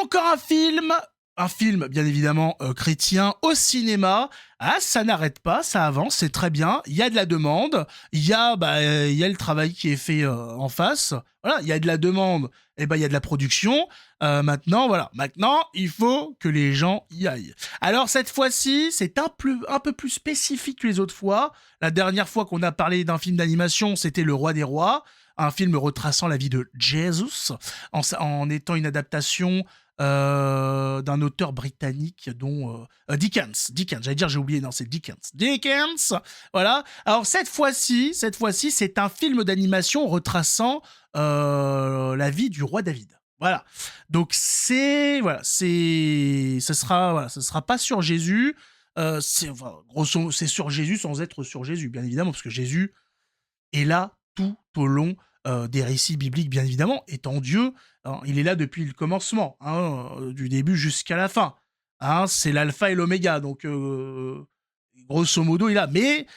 encore un film bien évidemment chrétien au cinéma. Ah, ça n'arrête pas, ça avance, c'est très bien. Il y a de la demande, il y a le travail qui est fait en face. Voilà, il y a de la demande, et il y a de la production. Maintenant, il faut que les gens y aillent. Alors cette fois-ci, c'est un peu plus spécifique que les autres fois. La dernière fois qu'on a parlé d'un film d'animation, c'était Le Roi des Rois, un film retraçant la vie de Jesus, en étant une adaptation d'un auteur britannique dont Dickens, j'allais dire j'ai oublié, non c'est Dickens, voilà. Alors cette fois-ci c'est un film d'animation retraçant la vie du roi David. Voilà. Donc ce sera pas sur Jésus, c'est sur Jésus sans être sur Jésus bien évidemment, parce que Jésus est là tout au long des récits bibliques, bien évidemment, étant Dieu, hein, il est là depuis le commencement, hein, du début jusqu'à la fin. Hein, c'est l'alpha et l'oméga, donc grosso modo, il est là. Mais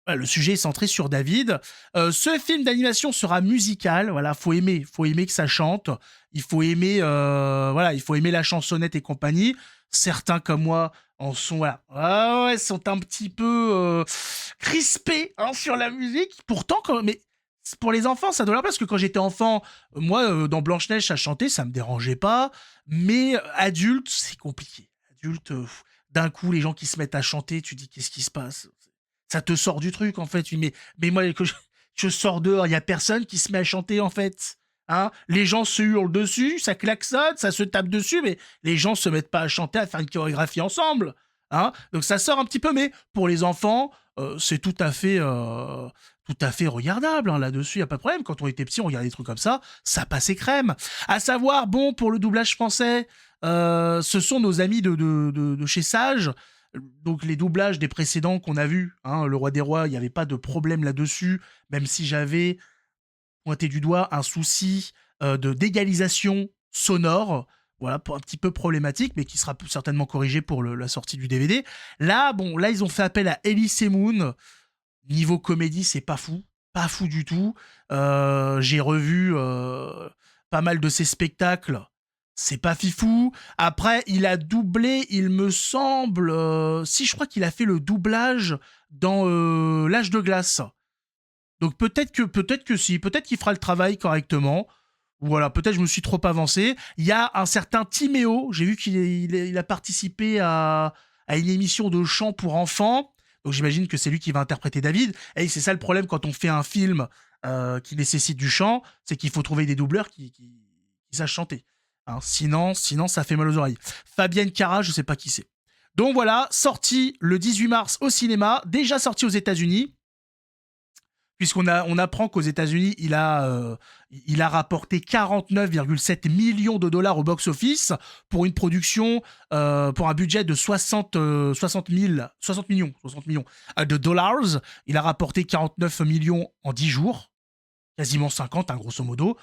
le sujet est centré sur David. Ce film d'animation sera musical. Voilà, faut aimer que ça chante. Il faut aimer la chansonnette et compagnie. Certains comme moi en sont sont un petit peu crispés, hein, sur la musique. Pourtant, mais pour les enfants, ça doit leur plaire, parce que quand j'étais enfant, moi, dans Blanche-Neige, ça chantait, ça me dérangeait pas. Mais adulte, c'est compliqué. Adulte, d'un coup, les gens qui se mettent à chanter, tu dis qu'est-ce qui se passe ? Ça te sort du truc, en fait. Mais moi, que je sors dehors, il y a personne qui se met à chanter, en fait. Hein, les gens se hurlent dessus, ça klaxonne, ça se tape dessus, mais les gens se mettent pas à chanter, à faire une chorégraphie ensemble. Hein, donc ça sort un petit peu, mais pour les enfants, c'est tout à fait regardable, hein, là-dessus, il n'y a pas de problème. Quand on était petit, on regardait des trucs comme ça passait crème. À savoir, bon, pour le doublage français, ce sont nos amis de chez Sage. Donc les doublages des précédents qu'on a vus, hein, Le Roi des Rois, il n'y avait pas de problème là-dessus, même si j'avais pointé du doigt un souci d'égalisation sonore, voilà, un petit peu problématique, mais qui sera certainement corrigé pour la sortie du DVD. Là, ils ont fait appel à Elise Moon. Niveau comédie, c'est pas fou du tout. J'ai revu pas mal de ses spectacles. C'est pas fifou. Après, il a doublé, il me semble, si je crois qu'il a fait le doublage dans L'Âge de glace. Donc peut-être qu'il fera le travail correctement. Voilà, peut-être je me suis trop avancé. Il y a un certain Timéo, j'ai vu qu'il a participé à une émission de chant pour enfants. Donc j'imagine que c'est lui qui va interpréter David. Et c'est ça le problème quand on fait un film qui nécessite du chant, c'est qu'il faut trouver des doubleurs qui sachent chanter. Hein, sinon, ça fait mal aux oreilles. Fabienne Cara, je sais pas qui c'est. Donc voilà, sorti le 18 mars au cinéma, déjà sorti aux États-Unis. Puisqu'on apprend qu'aux États-Unis, il a rapporté 49,7 millions de dollars au box-office pour une production, pour un budget de 60 millions de dollars. Il a rapporté 49 millions en 10 jours, quasiment 50, hein, grosso modo.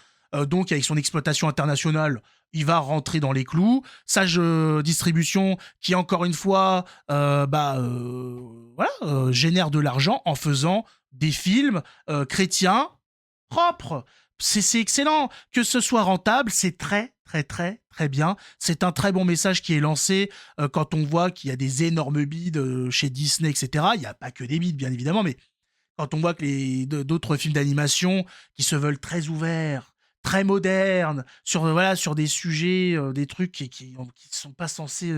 Donc, avec son exploitation internationale, il va rentrer dans les clous. Sage Distribution, qui encore une fois, génère de l'argent en faisant des films chrétiens propres. C'est excellent. Que ce soit rentable, c'est très, très, très, très bien. C'est un très bon message qui est lancé quand on voit qu'il y a des énormes bides chez Disney, etc. Il n'y a pas que des bides, bien évidemment, mais quand on voit que d'autres films d'animation qui se veulent très ouverts, très modernes, sur des sujets, des trucs qui sont pas censés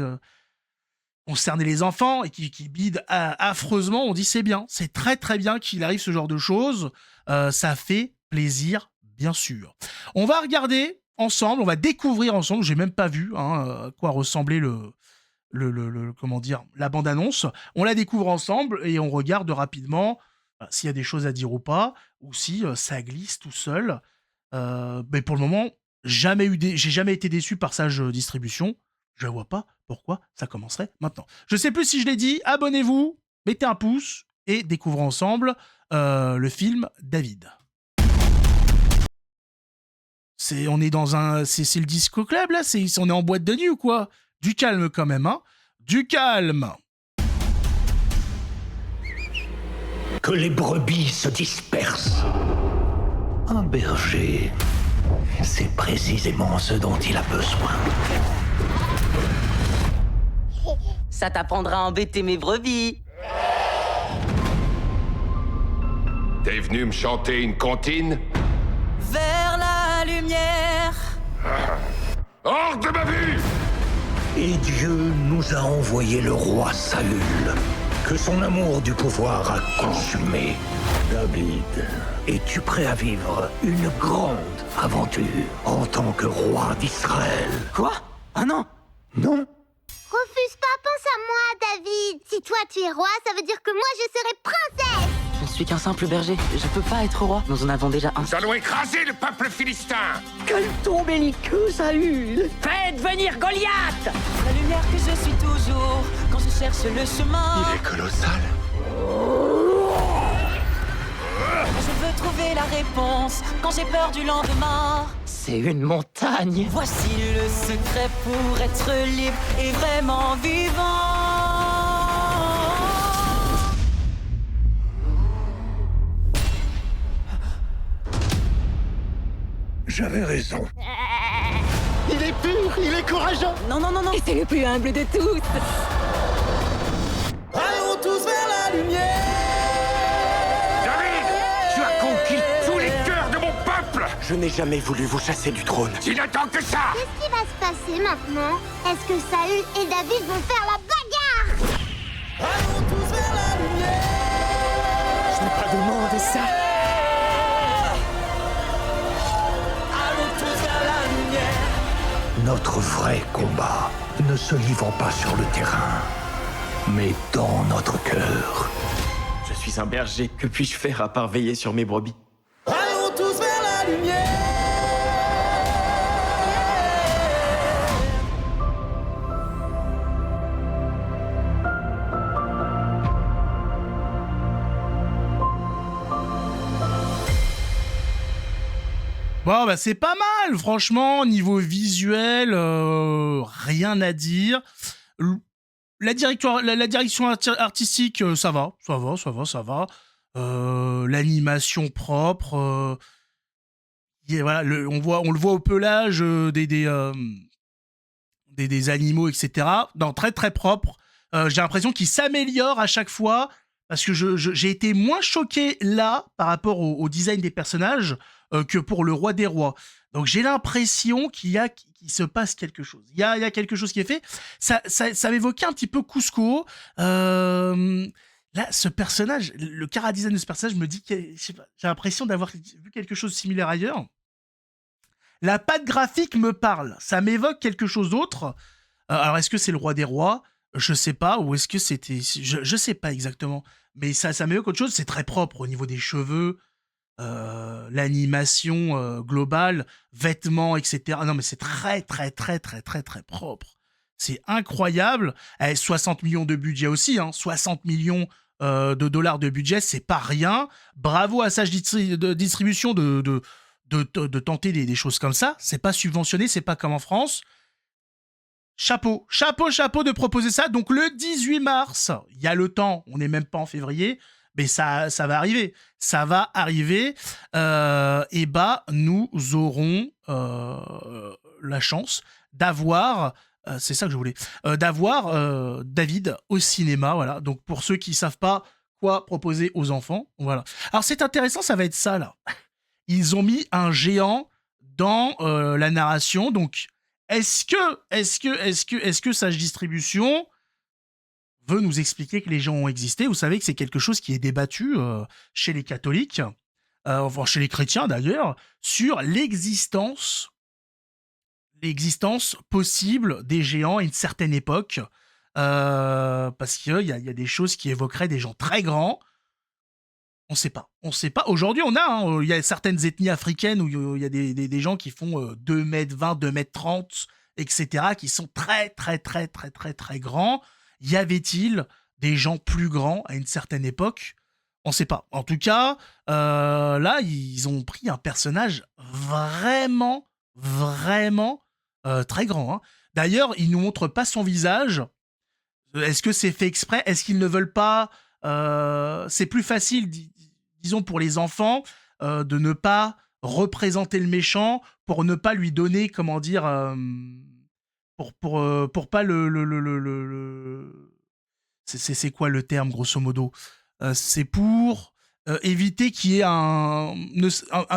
concerner les enfants et qui bident affreusement, on dit c'est bien. C'est très très bien qu'il arrive ce genre de choses. Ça fait plaisir, bien sûr. On va regarder ensemble, on va découvrir ensemble, j'ai même pas vu à quoi ressemblait la bande-annonce. On la découvre ensemble et on regarde rapidement s'il y a des choses à dire ou pas, ou si ça glisse tout seul. Mais pour le moment, j'ai jamais été déçu par Sage Distribution. Je vois pas pourquoi ça commencerait maintenant. Je sais plus si je l'ai dit, abonnez-vous, mettez un pouce et découvrons ensemble le film David. On est dans c'est le disco club là, on est en boîte de nuit ou quoi? Du calme quand même, hein? Du calme. Que les brebis se dispersent. Un berger C'est précisément ce dont il a besoin. Ça t'apprendra à embêter mes brebis. T'es venu me chanter une comptine? Vers la lumière. Hors de ma vue! Et Dieu nous a envoyé le roi Saül, que son amour du pouvoir a consumé. David, es-tu prêt à vivre une grande aventure en tant que roi d'Israël? Quoi? Ah non. Non? Refuse pas, pense à moi, David. Si toi tu es roi, ça veut dire que moi je serai princesse. Je ne suis qu'un simple berger. Je peux pas être roi. Nous en avons déjà un. Nous allons écraser le peuple philistin! Quel ton belliqueux, Saül! Faites venir Goliath! La lumière que je suis toujours quand je cherche le chemin. Il est colossal. Je veux trouver la réponse quand j'ai peur du lendemain. C'est une montagne. Voici le secret pour être libre et vraiment vivant. J'avais raison. Il est pur, il est courageux. Non, non, non, non. Et c'est le plus humble de tous. Allons tous vers la lumière. David! Tu as conquis tous les cœurs de mon peuple! Je n'ai jamais voulu vous chasser du trône. Tu n'attends que ça! Qu'est-ce qui va se passer maintenant? Est-ce que Saül et David vont faire la bagarre? Allons tous vers la lumière. Je n'ai pas demandé ça. Allons tous vers la lumière. Notre vrai combat ne se livre pas sur le terrain, mais dans notre cœur. Je suis un berger. Que puis-je faire à part veiller sur mes brebis? Allons tous vers la lumière. Bon, bah c'est pas mal, franchement, niveau visuel, rien à dire. La direction artistique, ça va. L'animation propre. Voilà, on le voit au pelage des animaux, etc. Non, très très propre. J'ai l'impression qu'il s'améliore à chaque fois parce que j'ai été moins choqué là par rapport au design des personnages que pour le roi des rois. Donc j'ai l'impression qu'il se passe quelque chose. Il y a quelque chose qui est fait. Ça m'évoquait un petit peu Cusco. Là, ce personnage, le chara-design de ce personnage me dit que je sais pas, j'ai l'impression d'avoir vu quelque chose de similaire ailleurs. La patte graphique me parle. Ça m'évoque quelque chose d'autre. Alors est-ce que c'est le roi des rois? Je sais pas. Ou est-ce que c'était... Je sais pas exactement. Mais ça m'évoque autre chose. C'est très propre au niveau des cheveux. L'animation globale, vêtements, etc. Non, mais c'est très propre. C'est incroyable. 60 millions de budget aussi, hein. 60 millions de dollars de budget, c'est pas rien. Bravo à Sage Distribution de tenter des choses comme ça. C'est pas subventionné, c'est pas comme en France. Chapeau de proposer ça. Donc le 18 mars, il y a le temps, on n'est même pas en février, mais ça va arriver. Ça va arriver. Et bah, nous aurons la chance d'avoir, c'est ça que je voulais, d'avoir David au cinéma. Voilà. Donc pour ceux qui savent pas quoi proposer aux enfants, voilà. Alors c'est intéressant, ça va être ça là. Ils ont mis un géant dans la narration. Donc est-ce que Sage Distribution veut nous expliquer que les gens ont existé? Vous savez que c'est quelque chose qui est débattu chez les catholiques, enfin chez les chrétiens d'ailleurs, sur l'existence possible des géants à une certaine époque, parce qu'il y a des choses qui évoqueraient des gens très grands. On sait pas. Aujourd'hui, il y a certaines ethnies africaines où il y a des gens qui font 2m20, 2m30, etc., qui sont très grands. Y avait-il des gens plus grands à une certaine époque? On sait pas. En tout cas, là, ils ont pris un personnage vraiment très grand, hein. D'ailleurs, ils nous montrent pas son visage. Est-ce que c'est fait exprès? Est-ce qu'ils ne veulent pas... c'est plus facile, disons, pour les enfants, de ne pas représenter le méchant pour ne pas lui donner, comment dire, pour pas c'est quoi le terme, grosso modo? C'est pour éviter qu'il y ait un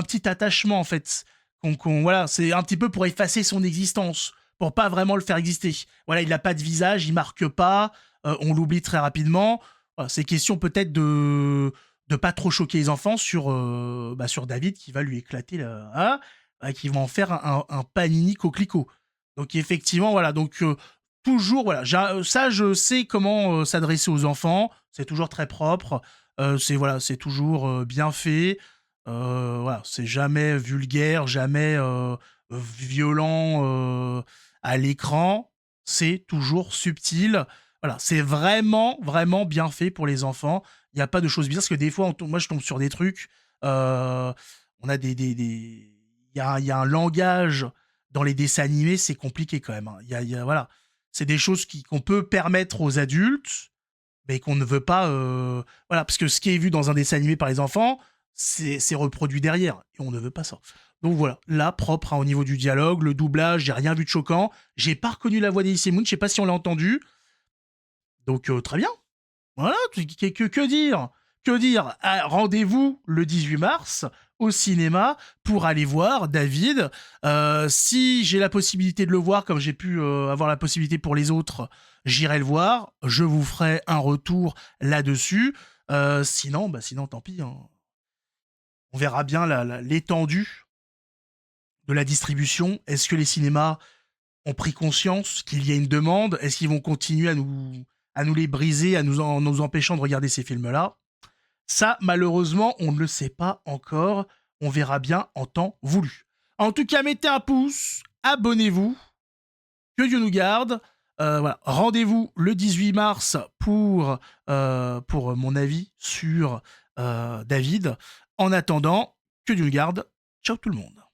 petit attachement, en fait. Voilà, c'est un petit peu pour effacer son existence, pour pas vraiment le faire exister. Voilà, il n'a pas de visage, il marque pas, on l'oublie très rapidement. Voilà, c'est question peut-être de pas trop choquer les enfants sur David qui va lui éclater qui va en faire un panini coquelicot. Donc effectivement, voilà, donc toujours, voilà, ça je sais comment s'adresser aux enfants, c'est toujours très propre, c'est toujours bien fait, voilà, c'est jamais vulgaire, jamais violent à l'écran, c'est toujours subtil, voilà, c'est vraiment, vraiment bien fait pour les enfants, il n'y a pas de choses bizarres, parce que des fois, moi je tombe sur des trucs, on a il y a un langage dans les dessins animés, c'est compliqué quand même, hein. Voilà, c'est des choses qu'on peut permettre aux adultes, mais qu'on ne veut pas. Voilà, parce que ce qui est vu dans un dessin animé par les enfants, c'est reproduit derrière, et on ne veut pas ça. Donc voilà, là, propre hein, au niveau du dialogue, le doublage, j'ai rien vu de choquant. J'ai pas reconnu la voix d'Elise Moon, je sais pas si on l'a entendu. Donc très bien. Voilà, que dire? Que dire? Ah, rendez-vous le 18 mars au cinéma pour aller voir David. Si j'ai la possibilité de le voir, comme j'ai pu avoir la possibilité pour les autres, j'irai le voir. Je vous ferai un retour là-dessus. Sinon, tant pis. Hein. On verra bien l'étendue de la distribution. Est-ce que les cinémas ont pris conscience qu'il y a une demande? Est-ce qu'ils vont continuer à nous les briser, nous empêchant de regarder ces films-là? Ça, malheureusement, on ne le sait pas encore. On verra bien en temps voulu. En tout cas, mettez un pouce, abonnez-vous. Que Dieu nous garde. Voilà. Rendez-vous le 18 mars pour mon avis sur David. En attendant, que Dieu nous garde. Ciao tout le monde.